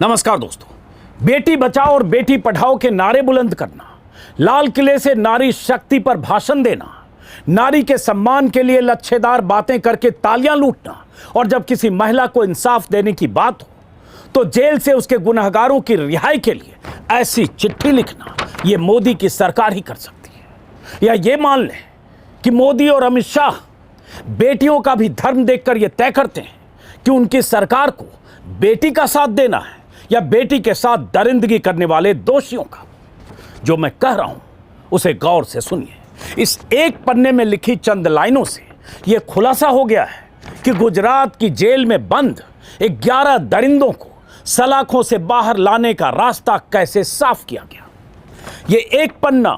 नमस्कार दोस्तों। बेटी बचाओ और बेटी पढ़ाओ के नारे बुलंद करना, लाल किले से नारी शक्ति पर भाषण देना, नारी के सम्मान के लिए लच्छेदार बातें करके तालियां लूटना और जब किसी महिला को इंसाफ देने की बात हो तो जेल से उसके गुनहगारों की रिहाई के लिए ऐसी चिट्ठी लिखना, यह मोदी की सरकार ही कर सकती है। या ये मान लें कि मोदी और अमित शाह बेटियों का भी धर्म देखकर यह तय करते हैं कि उनकी सरकार को बेटी का साथ देना है या बेटी के साथ दरिंदगी करने वाले दोषियों का। जो मैं कह रहा हूं उसे गौर से सुनिए। इस एक पन्ने में लिखी चंद लाइनों से यह खुलासा हो गया है कि गुजरात की जेल में बंद 11 दरिंदों को सलाखों से बाहर लाने का रास्ता कैसे साफ किया गया। यह एक पन्ना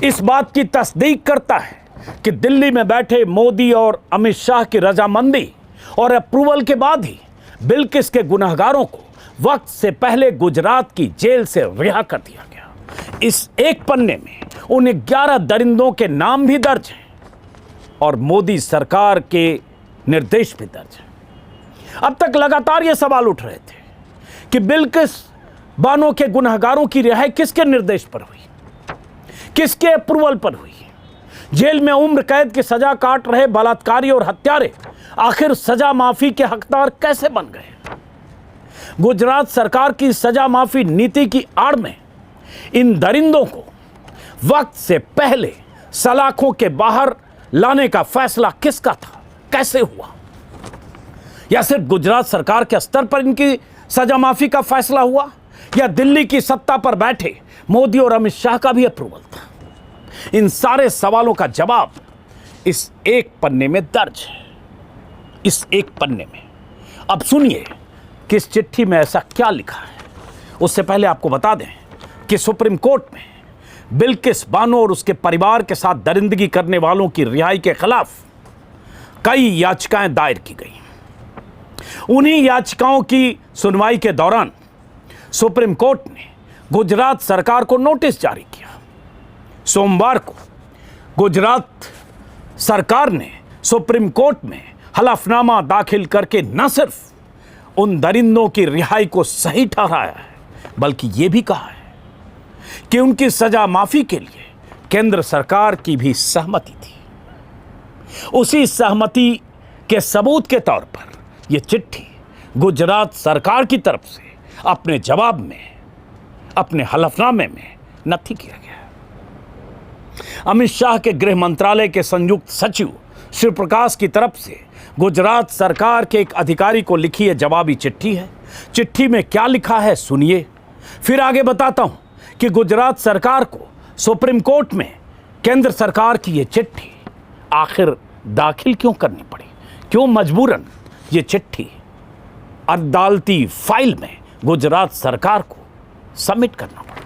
इस बात की तस्दीक करता है कि दिल्ली में बैठे मोदी और अमित शाह की रजामंदी और अप्रूवल के बाद ही बिल्किस के गुनहगारों को वक्त से पहले गुजरात की जेल से रिहा कर दिया गया। इस एक पन्ने में उन 11 दरिंदों के नाम भी दर्ज हैं और मोदी सरकार के निर्देश भी दर्ज हैं। अब तक लगातार ये सवाल उठ रहे थे कि बिल्किस बानो के गुनहगारों की रिहाई किसके निर्देश पर हुई, किसके अप्रूवल पर हुई। जेल में उम्र कैद की सजा काट रहे बलात्कारी और हत्यारे आखिर सजा माफी के हकदार कैसे बन गए। गुजरात सरकार की सजा माफी नीति की आड़ में इन दरिंदों को वक्त से पहले सलाखों के बाहर लाने का फैसला किसका था, कैसे हुआ। या सिर्फ गुजरात सरकार के स्तर पर इनकी सजा माफी का फैसला हुआ या दिल्ली की सत्ता पर बैठे मोदी और अमित शाह का भी अप्रूवल था। इन सारे सवालों का जवाब इस एक पन्ने में दर्ज है। इस एक पन्ने में अब सुनिए कि इस चिट्ठी में ऐसा क्या लिखा है। उससे पहले आपको बता दें कि सुप्रीम कोर्ट में बिल्किस बानो और उसके परिवार के साथ दरिंदगी करने वालों की रिहाई के खिलाफ कई याचिकाएं दायर की गई। उन्हीं याचिकाओं की सुनवाई के दौरान सुप्रीम कोर्ट ने गुजरात सरकार को नोटिस जारी किया। सोमवार को गुजरात सरकार ने सुप्रीम कोर्ट में हलफनामा दाखिल करके न सिर्फ उन दरिंदों की रिहाई को सही ठहराया है बल्कि यह भी कहा है कि उनकी सजा माफी के लिए केंद्र सरकार की भी सहमति थी। उसी सहमति के सबूत के तौर पर यह चिट्ठी गुजरात सरकार की तरफ से अपने जवाब में, अपने हलफनामे में नथी किया गया। अमित शाह के गृह मंत्रालय के संयुक्त सचिव श्री प्रकाश की तरफ से गुजरात सरकार के एक अधिकारी को लिखी यह जवाबी चिट्ठी है। चिट्ठी में क्या लिखा है सुनिए, फिर आगे बताता हूं कि गुजरात सरकार को सुप्रीम कोर्ट में केंद्र सरकार की यह चिट्ठी आखिर दाखिल क्यों करनी पड़ी, क्यों मजबूरन ये चिट्ठी अदालती फाइल में गुजरात सरकार को सबमिट करना पड़ा।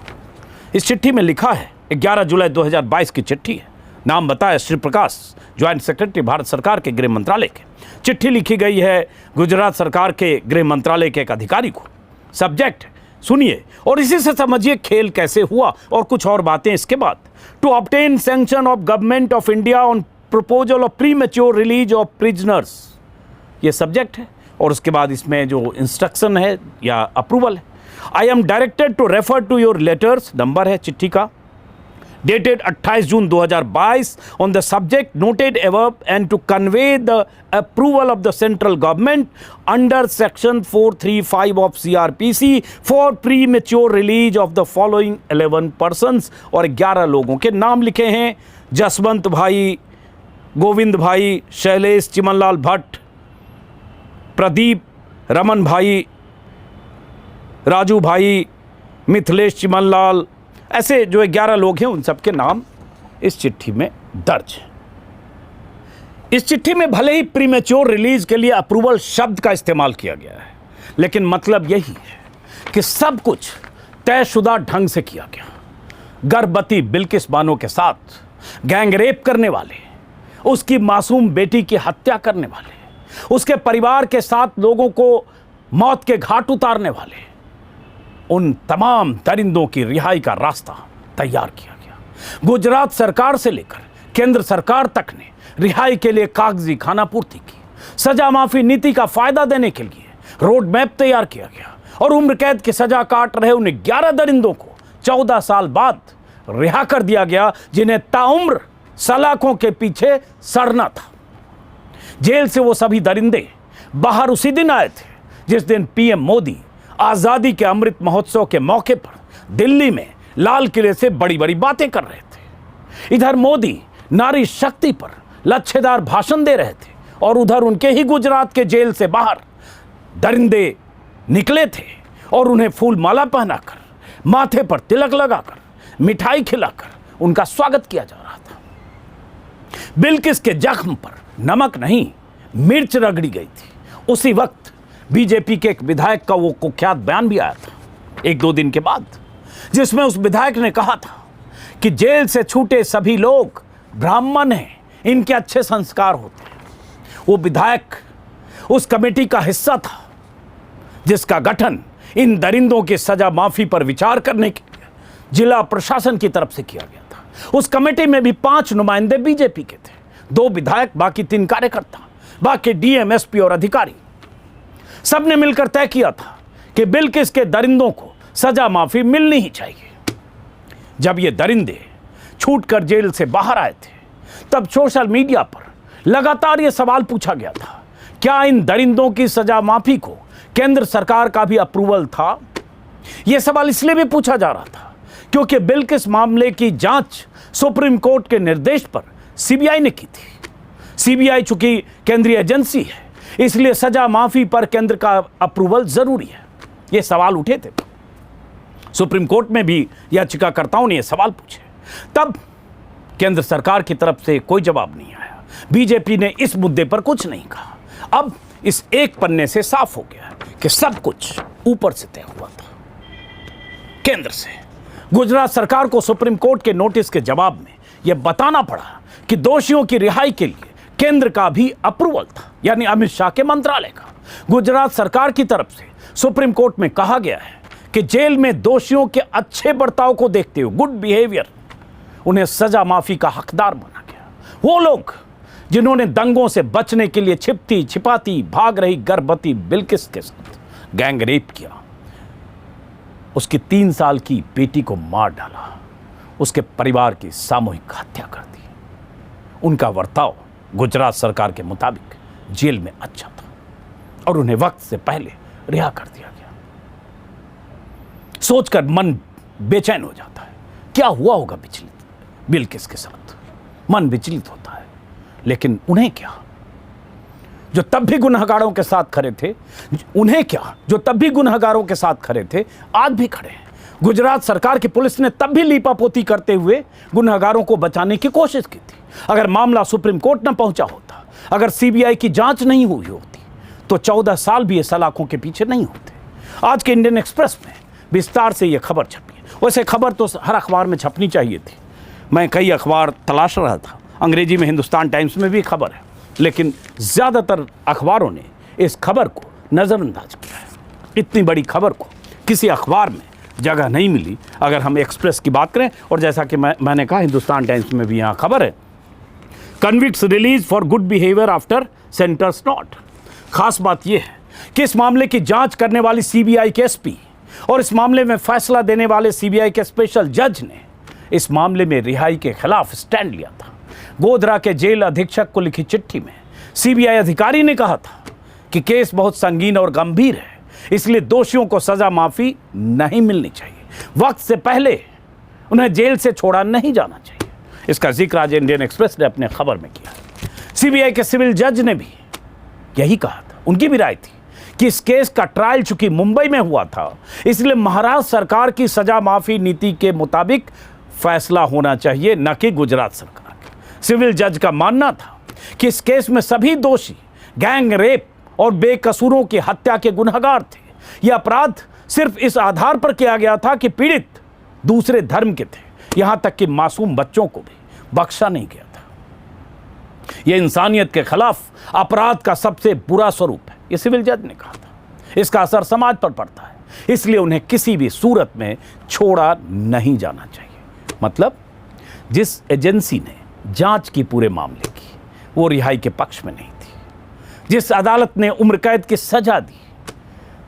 इस चिट्ठी में लिखा है, 11 जुलाई 2022 की चिट्ठी है। नाम बताया श्री प्रकाश, ज्वाइंट सेक्रेटरी भारत सरकार के गृह मंत्रालय के। चिट्ठी लिखी गई है गुजरात सरकार के गृह मंत्रालय के एक अधिकारी को। सब्जेक्ट सुनिए और इसी से समझिए खेल कैसे हुआ और कुछ और बातें इसके बाद। To obtain sanction of government of India on proposal of premature release of prisoners, ये सब्जेक्ट है और उसके बाद इसमें जो इंस्ट्रक्शन है या अप्रूवल है। I am directed to refer to your letters, number है चिट्ठी का, dated 28 June 2022 on the subject noted above and to convey the approval of the central government under section 435 of CRPC for premature release of the following 11 persons। और 11 लोगों के नाम लिखे हैं, जसवंत भाई, गोविंद भाई, शैलेश चिमनलाल भट्ट, प्रदीप, रमन भाई, राजू भाई, मिथिलेश चिमनलाल, ऐसे जो 11 लोग हैं उन सबके नाम इस चिट्ठी में दर्ज है। इस चिट्ठी में भले ही प्रीमेच्योर रिलीज के लिए अप्रूवल शब्द का इस्तेमाल किया गया है लेकिन मतलब यही है कि सब कुछ तयशुदा ढंग से किया गया। गर्भवती बिल्किस बानो के साथ गैंगरेप करने वाले, उसकी मासूम बेटी की हत्या करने वाले, उसके परिवार के साथ लोगों को मौत के घाट उतारने वाले, उन तमाम दरिंदों की रिहाई का रास्ता तैयार किया गया। गुजरात सरकार से लेकर केंद्र सरकार तक ने रिहाई के लिए कागजी खानापूर्ति की। सजा माफी नीति का फायदा देने के लिए रोड मैप तैयार किया गया और उम्र कैद की सजा काट रहे उन 11 दरिंदों को 14 साल बाद रिहा कर दिया गया, जिन्हें ताउम्र सलाखों के पीछे सड़ना था। जेल से वो सभी दरिंदे बाहर उसी दिन आए थे जिस दिन पीएम मोदी आजादी के अमृत महोत्सव के मौके पर दिल्ली में लाल किले से बड़ी बड़ी बातें कर रहे थे। इधर मोदी नारी शक्ति पर लच्छेदार भाषण दे रहे थे और उधर उनके ही गुजरात के जेल से बाहर दरिंदे निकले थे और उन्हें फूल माला पहनाकर, माथे पर तिलक लगाकर, मिठाई खिलाकर उनका स्वागत किया जा रहा था। बिल्किस के जख्म पर नमक नहीं, मिर्च रगड़ी गई थी। उसी वक्त बीजेपी के एक विधायक का वो कुख्यात बयान भी आया था 1-2 दिन के बाद, जिसमें उस विधायक ने कहा था कि जेल से छूटे सभी लोग ब्राह्मण हैं, इनके अच्छे संस्कार होते हैं। वो विधायक उस कमेटी का हिस्सा था जिसका गठन इन दरिंदों की सजा माफी पर विचार करने के लिए जिला प्रशासन की तरफ से किया गया था। उस कमेटी में भी 5 नुमाइंदे बीजेपी के थे, 2 विधायक, बाकी 3 कार्यकर्ता, बाकी डीएम, एसपी और अधिकारी। सबने मिलकर तय किया था कि बिल्किस के दरिंदों को सजा माफी मिलनी ही चाहिए। जब ये दरिंदे छूटकर जेल से बाहर आए थे तब सोशल मीडिया पर लगातार यह सवाल पूछा गया था, क्या इन दरिंदों की सजा माफी को केंद्र सरकार का भी अप्रूवल था? यह सवाल इसलिए भी पूछा जा रहा था क्योंकि बिल्किस मामले की जांच सुप्रीम कोर्ट के निर्देश पर सीबीआई ने की थी। सीबीआई चूंकि केंद्रीय एजेंसी है, इसलिए सजा माफी पर केंद्र का अप्रूवल जरूरी है। यह सवाल उठे थे सुप्रीम कोर्ट में भी, याचिकाकर्ताओं ने यह सवाल पूछे। तब केंद्र सरकार की तरफ से कोई जवाब नहीं आया। बीजेपी ने इस मुद्दे पर कुछ नहीं कहा। अब इस एक पन्ने से साफ हो गया कि सब कुछ ऊपर से तय हुआ था। केंद्र से गुजरात सरकार को सुप्रीम कोर्ट के नोटिस के जवाब में यह बताना पड़ा कि दोषियों की रिहाई के लिए केंद्र का भी अप्रूवल था, यानी अमित शाह के मंत्रालय का। गुजरात सरकार की तरफ से सुप्रीम कोर्ट में कहा गया है कि जेल में दोषियों के अच्छे बर्ताव को देखते हुए, गुड बिहेवियर, उन्हें सजा माफी का हकदार बना गया। वो लोग जिन्होंने दंगों से बचने के लिए छिपती छिपाती भाग रही गर्भवती बिल्किस के साथ गैंग रेप किया, उसकी 3 साल की बेटी को मार डाला, उसके परिवार की सामूहिक हत्या कर दी, उनका बर्ताव गुजरात सरकार के मुताबिक जेल में अच्छा था और उन्हें वक्त से पहले रिहा कर दिया गया। सोचकर मन बेचैन हो जाता है, क्या हुआ होगा बिल्किस के साथ। मन विचलित होता है, लेकिन उन्हें क्या, जो तब भी गुनहगारों के साथ खड़े थे, उन्हें क्या, जो तब भी गुनहगारों के साथ खड़े थे, आज भी खड़े हैं। गुजरात सरकार की पुलिस ने तब भी लीपापोती करते हुए गुनहगारों को बचाने की कोशिश की थी। अगर मामला सुप्रीम कोर्ट न पहुंचा होता, अगर सीबीआई की जांच नहीं हुई होती, तो 14 साल भी ये सलाखों के पीछे नहीं होते। आज के इंडियन एक्सप्रेस में विस्तार से यह खबर छपी है। वैसे खबर तो हर अखबार में छपनी चाहिए थी। मैं कई अखबार तलाश रहा था, अंग्रेजी में हिंदुस्तान टाइम्स में भी खबर है, लेकिन ज़्यादातर अखबारों ने इस खबर को नज़रअंदाज किया है। इतनी बड़ी खबर को किसी अखबार में जगह नहीं मिली। अगर हम एक्सप्रेस की बात करें, और जैसा कि मैंने कहा हिंदुस्तान टाइम्स में भी यहाँ खबर है, convicts release for good behaviour after sentence not. खास बात यह है कि इस मामले की जांच करने वाली सीबीआई के एसपी और इस मामले में फैसला देने वाले सीबीआई के स्पेशल जज ने इस मामले में रिहाई के खिलाफ स्टैंड लिया था। गोधरा के जेल अधीक्षक को लिखी चिट्ठी में सीबीआई अधिकारी ने कहा था कि केस बहुत संगीन और गंभीर है, इसलिए दोषियों को सजा माफी नहीं मिलनी चाहिए। वक्त से पहले उन्हें जेल से छोड़ा नहीं जाना चाहिए। इसका जिक्र आज इंडियन एक्सप्रेस ने अपने खबर में किया। सीबीआई के सिविल जज ने भी यही कहा था, उनकी भी राय थी कि इस केस का ट्रायल चूंकि मुंबई में हुआ था, इसलिए महाराष्ट्र सरकार की सजा माफी नीति के मुताबिक फैसला होना चाहिए, न कि गुजरात सरकार के। सिविल जज का मानना था कि इस केस में सभी दोषी गैंग रेप और बेकसूरों की हत्या के गुनहगार थे। यह अपराध सिर्फ इस आधार पर किया गया था कि पीड़ित दूसरे धर्म के थे, यहां तक कि मासूम बच्चों को भी बख्शा नहीं गया था। यह इंसानियत के खिलाफ अपराध का सबसे बुरा स्वरूप है, यह सिविल जज ने कहा था। इसका असर समाज पर पड़ता है, इसलिए उन्हें किसी भी सूरत में छोड़ा नहीं जाना चाहिए। मतलब जिस एजेंसी ने जांच की पूरे मामले की, वो रिहाई के पक्ष में नहीं थी। जिस अदालत ने उम्र कैद की सजा दी,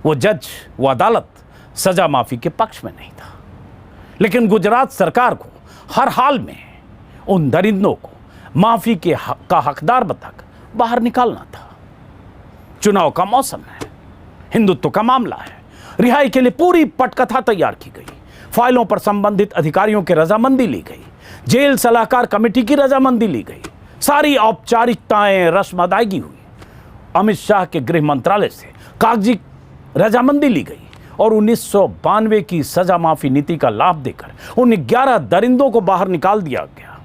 वो जज, वो अदालत सजा माफी के पक्ष में नहीं था। लेकिन गुजरात सरकार को हर हाल में उन दरिंदों को माफी का हकदार बताकर बाहर निकालना था। चुनाव का मौसम है, हिंदुत्व का मामला है, रिहाई के लिए पूरी पटकथा तैयार की गई, फाइलों पर संबंधित अधिकारियों की रजामंदी ली गई, जेल सलाहकार कमेटी की रजामंदी ली गई, सारी औपचारिकताएं रस्म अदायगी हुई, अमित शाह के गृह मंत्रालय से कागजी रजामंदी ली गई और 1992 की सजा माफी नीति का लाभ देकर उन 11 दरिंदों को बाहर निकाल दिया गया।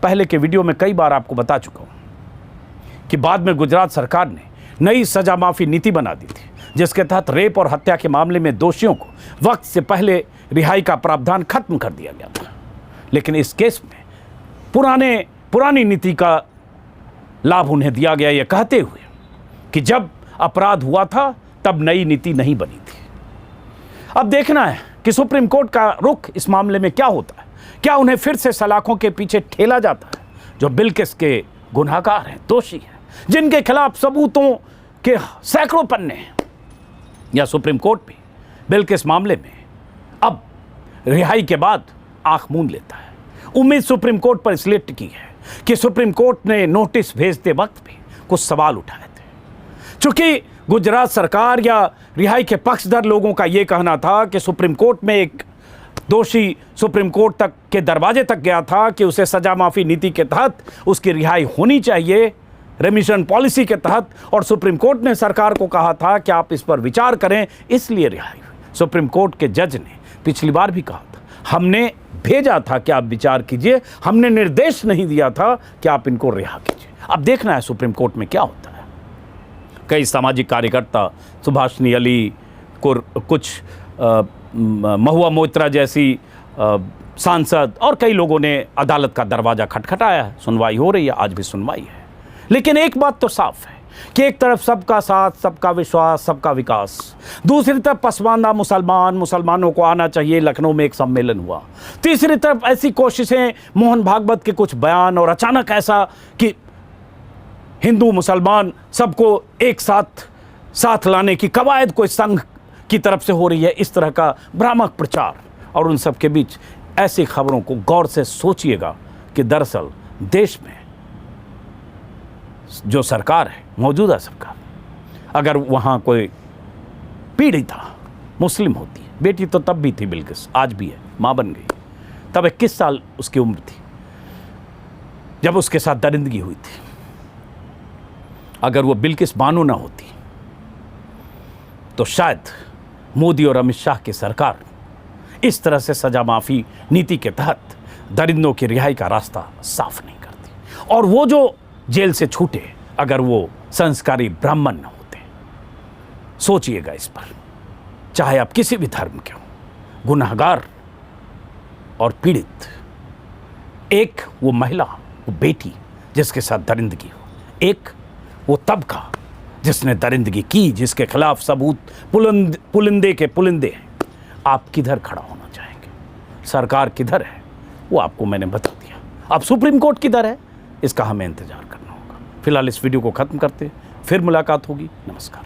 पहले के वीडियो में कई बार आपको बता चुका हूं कि बाद में गुजरात सरकार ने नई सजा माफी नीति बना दी थी, जिसके तहत रेप और हत्या के मामले में दोषियों को वक्त से पहले रिहाई का प्रावधान खत्म कर दिया गया था। लेकिन इस केस में पुरानी नीति का लाभ उन्हें दिया गया, यह कहते हुए कि जब अपराध हुआ था तब नई नीति नहीं बनी थी। अब देखना है कि सुप्रीम कोर्ट का रुख इस मामले में क्या होता है। क्या उन्हें फिर से सलाखों के पीछे ठेला जाता है जो बिल्किस के गुनहगार हैं, दोषी हैं, जिनके खिलाफ सबूतों के सैकड़ों पन्ने हैं, या सुप्रीम कोर्ट भी बिल्किस मामले में अब रिहाई के बाद आंख मूंद लेता है। उम्मीद सुप्रीम कोर्ट पर इसलिए टिकी है कि सुप्रीम कोर्ट ने नोटिस भेजते वक्त भी कुछ सवाल उठाए थे। चूंकि गुजरात सरकार या रिहाई के पक्षधर लोगों का यह कहना था कि सुप्रीम कोर्ट में एक दोषी सुप्रीम कोर्ट तक के दरवाजे तक गया था कि उसे सजा माफी नीति के तहत उसकी रिहाई होनी चाहिए, रेमिशन पॉलिसी के तहत, और सुप्रीम कोर्ट ने सरकार को कहा था कि आप इस पर विचार करें, इसलिए रिहाई हुई। सुप्रीम कोर्ट के जज ने पिछली बार भी कहा था, हमने भेजा था कि आप विचार कीजिए, हमने निर्देश नहीं दिया था कि आप इनको रिहा कीजिए। अब देखना है सुप्रीम कोर्ट में क्या होता है। कई सामाजिक कार्यकर्ता, सुभाषनी अली, कुछ महुआ मोइत्रा जैसी सांसद और कई लोगों ने अदालत का दरवाजा खटखटाया है। सुनवाई हो रही है, आज भी सुनवाई है। लेकिन एक बात तो साफ है कि एक तरफ सबका साथ, सबका विश्वास, सबका विकास, दूसरी तरफ पसमानदा मुसलमानों को आना चाहिए, लखनऊ में एक सम्मेलन हुआ। तीसरी तरफ ऐसी कोशिशें, मोहन भागवत के कुछ बयान, और अचानक ऐसा कि हिंदू मुसलमान सबको एक साथ लाने की कवायद कोई संघ की तरफ से हो रही है। इस तरह का भ्रामक प्रचार, और उन सब के बीच ऐसी खबरों को गौर से सोचिएगा कि दरअसल देश में जो सरकार है, मौजूदा सरकार, अगर वहाँ कोई पीड़िता मुस्लिम होती है, बेटी तो तब भी थी बिल्किस, आज भी है, माँ बन गई, तब 21 साल उसकी उम्र थी जब उसके साथ दरिंदगी हुई थी। अगर वो बिल्किस बानो ना होती तो शायद मोदी और अमित शाह की सरकार इस तरह से सजा माफी नीति के तहत दरिंदों की रिहाई का रास्ता साफ नहीं करती। और वो जो जेल से छूटे, अगर वो संस्कारी ब्राह्मण न होते। सोचिएगा इस पर, चाहे आप किसी भी धर्म के हो, गुनहगार और पीड़ित, एक वो महिला, वो बेटी जिसके साथ दरिंदगी हो, एक वो तबका जिसने दरिंदगी की, जिसके खिलाफ सबूत पुलिंदे के पुलिंदे हैं। आप किधर खड़ा होना चाहेंगे? सरकार किधर है वो आपको मैंने बता दिया। अब सुप्रीम कोर्ट किधर है, इसका हमें इंतजार करना होगा। फिलहाल इस वीडियो को खत्म करते, फिर मुलाकात होगी। नमस्कार।